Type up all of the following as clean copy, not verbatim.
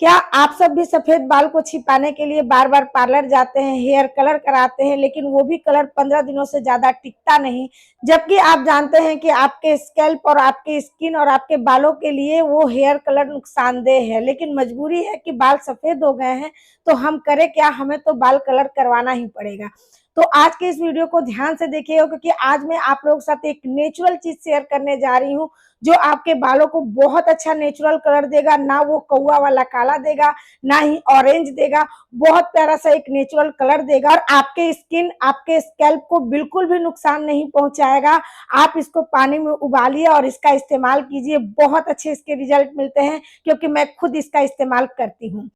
क्या आप सब भी सफेद बाल को छिपाने के लिए बार बार पार्लर जाते हैं, हेयर कलर कराते हैं, लेकिन वो भी कलर 15 दिनों से ज्यादा टिकता नहीं, जबकि आप जानते हैं कि आपके स्कैल्प और आपके स्किन और आपके बालों के लिए वो हेयर कलर नुकसानदेह है, लेकिन मजबूरी है कि बाल सफेद हो गए हैं तो हम करें क्या, हमें तो बाल कलर करवाना ही पड़ेगा। तो आज के इस वीडियो को ध्यान से देखिएगा, क्योंकि आज मैं आप लोगों के साथ एक नेचुरल चीज शेयर करने जा रही हूँ जो आपके बालों को बहुत अच्छा नेचुरल कलर देगा। ना वो कौवा वाला काला देगा, ना ही ऑरेंज देगा, बहुत प्यारा सा एक नेचुरल कलर देगा और आपके स्किन, आपके स्कैल्प को बिल्कुल भी नुकसान नहीं पहुंचाएगा। आप इसको पानी में उबालिए और इसका इस्तेमाल कीजिए, बहुत अच्छे इसके रिजल्ट मिलते हैं, क्योंकि मैं खुद इसका इस्तेमाल करती हूँ।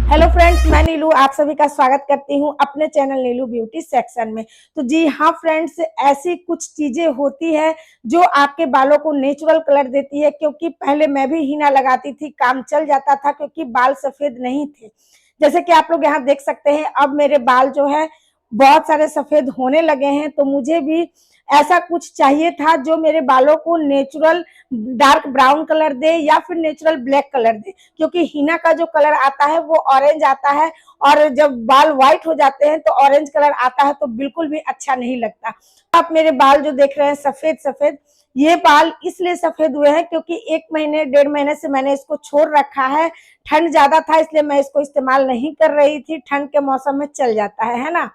हेलो फ्रेंड्स, मैं नीलू आप सभी का स्वागत करती हूं अपने चैनल नीलू ब्यूटी सेक्शन में। तो जी हाँ फ्रेंड्स, ऐसी कुछ चीजें होती है जो आपके बालों को नेचुरल कलर देती है, क्योंकि पहले मैं भी हीना लगाती थी, काम चल जाता था क्योंकि बाल सफेद नहीं थे। जैसे कि आप लोग यहाँ देख सकते हैं, अब मेरे बाल जो है बहुत सारे सफेद होने लगे हैं, तो मुझे भी ऐसा कुछ चाहिए था जो मेरे बालों को नेचुरल डार्क ब्राउन कलर दे या फिर नेचुरल ब्लैक कलर दे, क्योंकि हीना का जो कलर आता है वो ऑरेंज आता है और जब बाल व्हाइट हो जाते हैं तो ऑरेंज कलर आता है, तो बिल्कुल भी अच्छा नहीं लगता। आप मेरे बाल जो देख रहे हैं सफेद सफेद, ये बाल इसलिए सफेद हुए हैं क्योंकि 1 महीने 1.5 महीने से मैंने इसको छोड़ रखा है। ठंड ज्यादा था इसलिए मैं इसको इस्तेमाल नहीं कर रही थी, ठंड के मौसम में चल जाता है ना।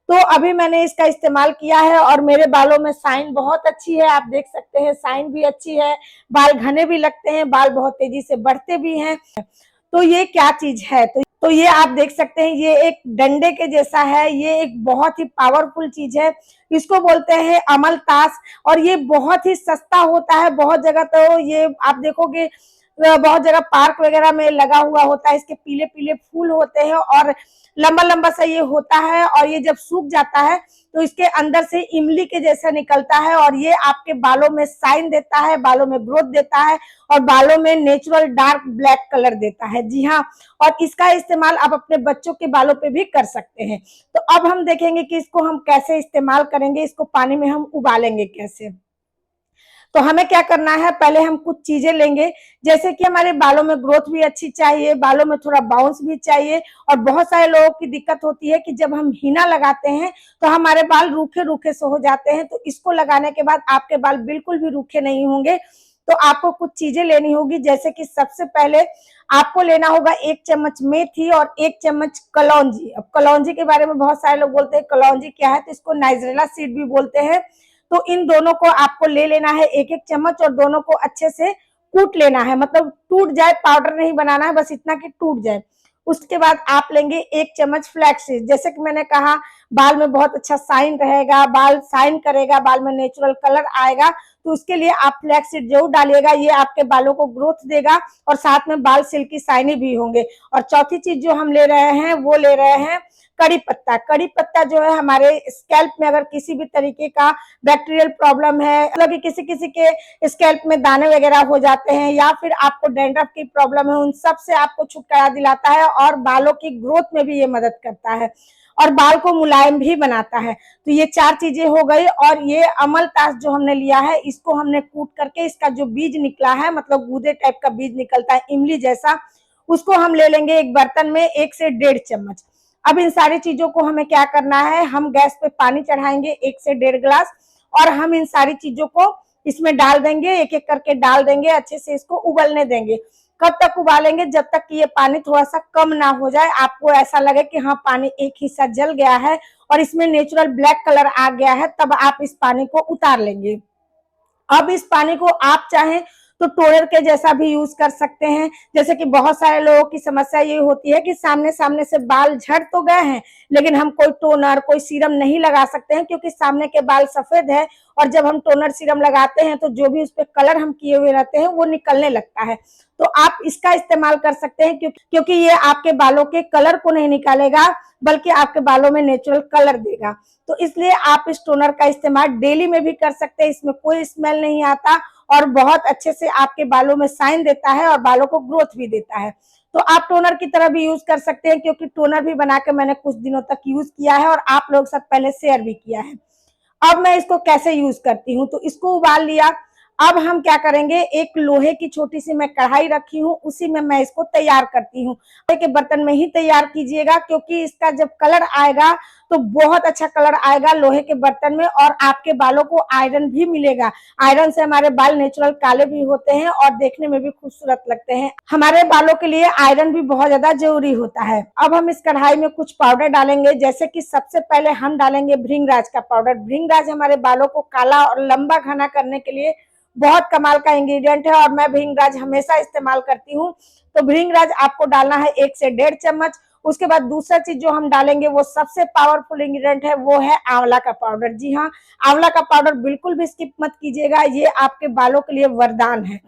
तो अभी मैंने इसका इस्तेमाल किया है और मेरे बालों में शाइन बहुत अच्छी है, आप देख सकते हैं शाइन भी अच्छी है, बाल घने भी लगते हैं, बाल बहुत तेजी से बढ़ते भी हैं। तो ये क्या चीज है, तो ये आप देख सकते हैं, ये एक डंडे के जैसा है, ये एक बहुत ही पावरफुल चीज है, इसको बोलते हैं अमल ताश। और ये बहुत ही सस्ता होता है, बहुत जगह तो ये आप देखोगे बहुत जगह पार्क वगैरह में लगा हुआ होता है, इसके पीले पीले फूल होते हैं और लंबा लंबा सा ये होता है, और ये जब सूख जाता है तो इसके अंदर से इमली के जैसा निकलता है और ये आपके बालों में शाइन देता है, बालों में ग्रोथ देता है और बालों में नेचुरल डार्क ब्लैक कलर देता है। जी हाँ, और इसका इस्तेमाल आप अपने बच्चों के बालों पे भी कर सकते हैं। तो अब हम देखेंगे कि इसको हम कैसे इस्तेमाल करेंगे, इसको पानी में हम उबालेंगे कैसे। तो हमें क्या करना है, पहले हम कुछ चीजें लेंगे, जैसे कि हमारे बालों में ग्रोथ भी अच्छी चाहिए, बालों में थोड़ा बाउंस भी चाहिए। और बहुत सारे लोगों की दिक्कत होती है कि जब हम हीना लगाते हैं तो हमारे बाल रूखे रूखे से हो जाते हैं, तो इसको लगाने के बाद आपके बाल बिल्कुल भी रूखे नहीं होंगे। तो आपको कुछ चीजें लेनी होगी, जैसे कि सबसे पहले आपको लेना होगा 1 चम्मच मेथी और 1 चम्मच कलौंजी। अब कलौंजी के बारे में बहुत सारे लोग बोलते हैं कलौंजी क्या है, तो इसको नाइजेरिया सीड भी बोलते हैं। तो इन दोनों को आपको ले लेना है 1-1 चम्मच और दोनों को अच्छे से कूट लेना है, मतलब टूट जाए, पाउडर नहीं बनाना है, बस इतना कि टूट जाए। उसके बाद आप लेंगे 1 चम्मच फ्लैक्स सीड। जैसे कि मैंने कहा, बाल में बहुत अच्छा शाइन रहेगा, बाल शाइन करेगा, बाल में नेचुरल कलर आएगा, तो उसके लिए आप फ्लैक्स सीड जरूर डालिएगा, ये आपके बालों को ग्रोथ देगा और साथ में बाल सिल्की शाइनी भी होंगे। और चौथी चीज जो हम ले रहे हैं वो ले रहे हैं कड़ी पत्ता। कड़ी पत्ता जो है, हमारे स्कैल्प में अगर किसी भी तरीके का बैक्टीरियल प्रॉब्लम है, मतलब कि किसी किसी के स्कैल्प में दाने वगैरह हो जाते हैं या फिर आपको डैंड्रफ की प्रॉब्लम है, उन सब से आपको छुटकारा दिलाता है और बालों की ग्रोथ में भी ये मदद करता है और बाल को मुलायम भी बनाता है। तो ये 4 चीजें हो गई। और ये अमल ताश जो हमने लिया है, इसको हमने कूट करके इसका जो बीज निकला है, मतलब गूदे टाइप का बीज निकलता है इमली जैसा, उसको हम ले लेंगे एक बर्तन में 1 से 1.5 चम्मच। अब इन सारी चीजों को हमें क्या करना है, हम गैस पे पानी चढ़ाएंगे 1 से 1.5 गिलास और हम इन सारी चीजों को इसमें डाल देंगे, एक एक करके डाल देंगे, अच्छे से इसको उबलने देंगे। कब तक उबालेंगे, जब तक कि ये पानी थोड़ा सा कम ना हो जाए, आपको ऐसा लगे कि हाँ पानी एक हिस्सा जल गया है और इसमें नेचुरल ब्लैक कलर आ गया है, तब आप इस पानी को उतार लेंगे। अब इस पानी को आप चाहें तो टोनर के जैसा भी यूज कर सकते हैं। जैसे कि बहुत सारे लोगों की समस्या ये होती है कि सामने सामने से बाल झड़ तो गए हैं, लेकिन हम कोई टोनर कोई सीरम नहीं लगा सकते हैं, क्योंकि सामने के बाल सफेद है और जब हम टोनर सीरम लगाते हैं तो जो भी उस पर कलर हम किए हुए रहते हैं वो निकलने लगता है। तो आप इसका इस्तेमाल कर सकते हैं, क्योंकि ये आपके बालों के कलर को नहीं निकालेगा बल्कि आपके बालों में नेचुरल कलर देगा। तो इसलिए आप इस टोनर का इस्तेमाल डेली में भी कर सकते हैं, इसमें कोई स्मेल नहीं आता और बहुत अच्छे से आपके बालों में शाइन देता है और बालों को ग्रोथ भी देता है। तो आप टोनर की तरह भी यूज कर सकते हैं, क्योंकि टोनर भी बना के मैंने कुछ दिनों तक यूज किया है और आप लोग साथ पहले शेयर भी किया है। अब मैं इसको कैसे यूज करती हूँ, तो इसको उबाल लिया। अब हम क्या करेंगे, एक लोहे की छोटी सी मैं कढ़ाई रखी हूँ, उसी में मैं इसको तैयार करती हूँ। लोहे के बर्तन में ही तैयार कीजिएगा, क्योंकि इसका जब कलर आएगा तो बहुत अच्छा कलर आएगा लोहे के बर्तन में, और आपके बालों को आयरन भी मिलेगा। आयरन से हमारे बाल नेचुरल काले भी होते हैं और देखने में भी खूबसूरत लगते हैं। हमारे बालों के लिए आयरन भी बहुत ज्यादा जरूरी होता है। अब हम इस कढ़ाई में कुछ पाउडर डालेंगे, जैसे कि सबसे पहले हम डालेंगे भृंगराज का पाउडर। भृंगराज हमारे बालों को काला और लंबा घना करने के लिए बहुत कमाल का इंग्रेडिएंट है, और मैं भृंगराज हमेशा इस्तेमाल करती हूँ। तो भृंगराज आपको डालना है 1 से 1.5 चम्मच। उसके बाद दूसरा चीज जो हम डालेंगे वो सबसे पावरफुल इंग्रेडिएंट है, वो है आंवला का पाउडर। जी हाँ, आंवला का पाउडर बिल्कुल भी स्किप मत कीजिएगा, ये आपके बालों के लिए वरदान है।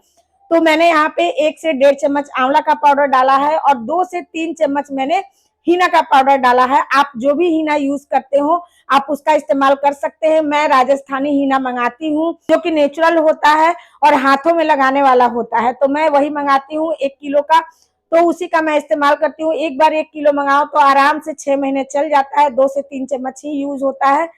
तो मैंने यहाँ पे 1 से 1.5 चम्मच आंवला का पाउडर डाला है, और 2 से 3 चम्मच मैंने हीना का पाउडर डाला है। आप जो भी हीना यूज करते हो आप उसका इस्तेमाल कर सकते हैं। मैं राजस्थानी हीना मंगाती हूँ, जो कि नेचुरल होता है और हाथों में लगाने वाला होता है, तो मैं वही मंगाती हूँ 1 किलो का, तो उसी का मैं इस्तेमाल करती हूँ। एक बार 1 किलो मंगाओ तो आराम से 6 महीने चल जाता है। 2 से 3 चम्मच ही यूज होता है।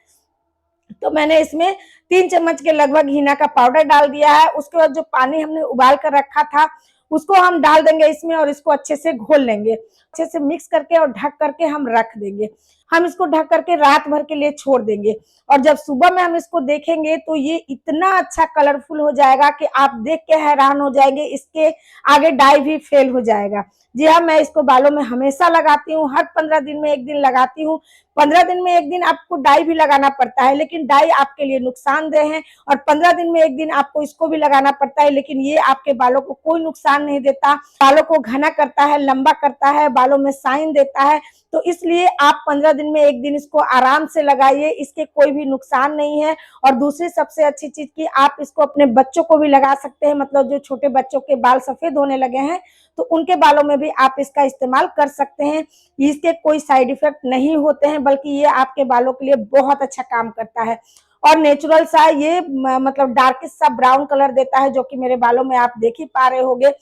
तो मैंने इसमें 3 चम्मच के लगभग हीना का पाउडर डाल दिया है। उसके बाद जो पानी हमने उबाल कर रखा था उसको हम डाल देंगे इसमें, और इसको अच्छे से घोल लेंगे। अच्छे से मिक्स करके और ढक करके हम रख देंगे। हम इसको ढक करके रात भर के लिए छोड़ देंगे, और जब सुबह में हम इसको देखेंगे तो ये इतना अच्छा कलरफुल हो जाएगा कि आप देख के हैरान हो जाएंगे। इसके आगे डाई भी फेल हो जाएगा। जी हाँ, मैं इसको बालों में हमेशा लगाती हूँ, हर 15 दिन में 1 दिन लगाती हूँ। 15 दिन में 1 दिन आपको डाई भी लगाना पड़ता है, लेकिन डाई आपके लिए नुकसानदेह है, और 15 दिन में 1 दिन आपको इसको भी लगाना पड़ता है, लेकिन ये आपके बालों को कोई नुकसान नहीं देता। बालों को घना करता है, लंबा करता है, बालों में शाइन देता है। तो इसलिए आप 15 दिन में 1 दिन इसको आराम से लगाइए, इसके कोई भी नुकसान नहीं है। और दूसरी सबसे अच्छी चीज की, आप इसको अपने बच्चों को भी लगा सकते हैं, मतलब जो छोटे बच्चों के बाल सफेद होने लगे हैं तो उनके बालों में भी आप इसका इस्तेमाल कर सकते हैं। इसके कोई साइड इफेक्ट नहीं होते हैं, बल्कि ये आपके बालों के लिए बहुत अच्छा काम करता है। और नेचुरल सा ये मतलब डार्केस्ट सा ब्राउन कलर देता है, जो कि मेरे बालों में आप देख ही पा रहे होंगे।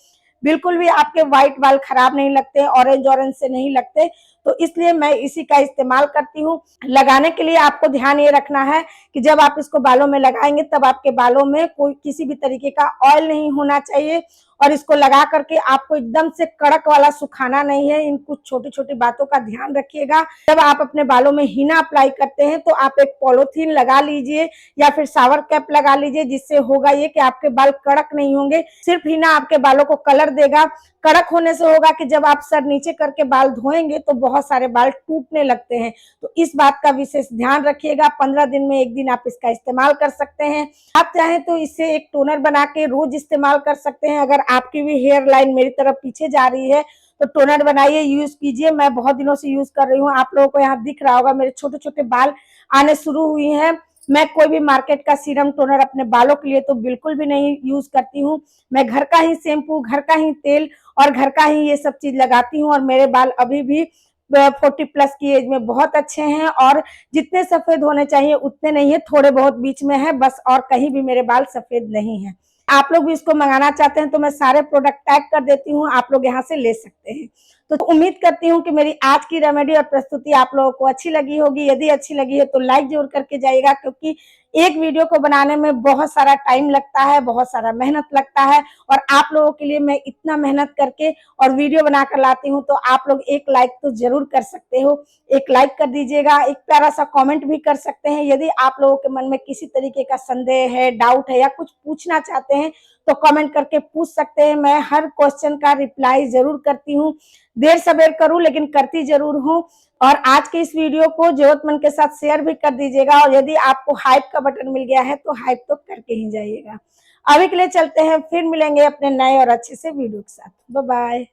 बिल्कुल भी आपके व्हाइट बाल खराब नहीं लगते, ऑरेंज ऑरेंज से नहीं लगते। तो इसलिए मैं इसी का इस्तेमाल करती हूँ। लगाने के लिए आपको ध्यान ये रखना है कि जब आप इसको बालों में लगाएंगे तब आपके बालों में कोई किसी भी तरीके का ऑयल नहीं होना चाहिए, और इसको लगा करके आपको एकदम से कड़क वाला सुखाना नहीं है। इन कुछ छोटी छोटी बातों का ध्यान रखिएगा। जब आप अपने बालों में हीना अप्लाई करते हैं तो आप एक पॉलीथीन लगा लीजिए, या फिर शावर कैप लगा लीजिए, जिससे होगा ये कि आपके बाल कड़क नहीं होंगे। सिर्फ हीना आपके बालों को कलर देगा। कड़क होने से होगा कि जब आप सर नीचे करके बाल धोएंगे तो बहुत सारे बाल टूटने लगते हैं। तो इस बात का विशेष ध्यान रखिएगा। 15 दिन में 1 दिन आप इसका इस्तेमाल कर सकते हैं। आप चाहें तो इससे एक टोनर बना के रोज इस्तेमाल कर सकते हैं। अगर आपकी भी हेयर लाइन मेरी तरफ पीछे जा रही है तो टोनर बनाइए, यूज कीजिए। मैं बहुत दिनों से यूज कर रही हूँ। आप लोगों को यहाँ दिख रहा होगा मेरे छोटे छोटे बाल आने शुरू हुई हैं। मैं कोई भी मार्केट का सीरम टोनर अपने बालों के लिए तो बिल्कुल भी नहीं यूज करती हूँ। मैं घर का ही शैम्पू, घर का ही तेल और घर का ही ये सब चीज लगाती हूँ, और मेरे बाल अभी भी 40+ की एज में बहुत अच्छे हैं, और जितने सफेद होने चाहिए उतने नहीं है, थोड़े बहुत बीच में है बस, और कहीं भी मेरे बाल सफेद नहीं है। आप लोग भी इसको मंगाना चाहते हैं तो मैं सारे प्रोडक्ट टैग कर देती हूँ, आप लोग यहाँ से ले सकते हैं। तो उम्मीद करती हूँ कि मेरी आज की रेमेडी और प्रस्तुति आप लोगों को अच्छी लगी होगी। यदि अच्छी लगी है तो लाइक जरूर करके जाइएगा, क्योंकि एक वीडियो को बनाने में बहुत सारा टाइम लगता है, बहुत सारा मेहनत लगता है, और आप लोगों के लिए मैं इतना मेहनत करके और वीडियो बनाकर लाती हूँ, तो आप लोग एक लाइक तो जरूर कर सकते हो। एक लाइक कर दीजिएगा, एक प्यारा सा कमेंट भी कर सकते हैं। यदि आप लोगों के मन में किसी तरीके का संदेह है, डाउट है, या कुछ पूछना चाहते हैं तो कमेंट करके पूछ सकते हैं। मैं हर क्वेश्चन का रिप्लाई जरूर करती हूँ। देर सवेर करूँ लेकिन करती जरूर हूँ। और आज के इस वीडियो को जरूरतमंद के साथ शेयर भी कर दीजिएगा, और यदि आपको हाइप का बटन मिल गया है तो हाइप तो करके ही जाइएगा। अभी के लिए चलते हैं, फिर मिलेंगे अपने नए और अच्छे से वीडियो के साथ। Bye bye.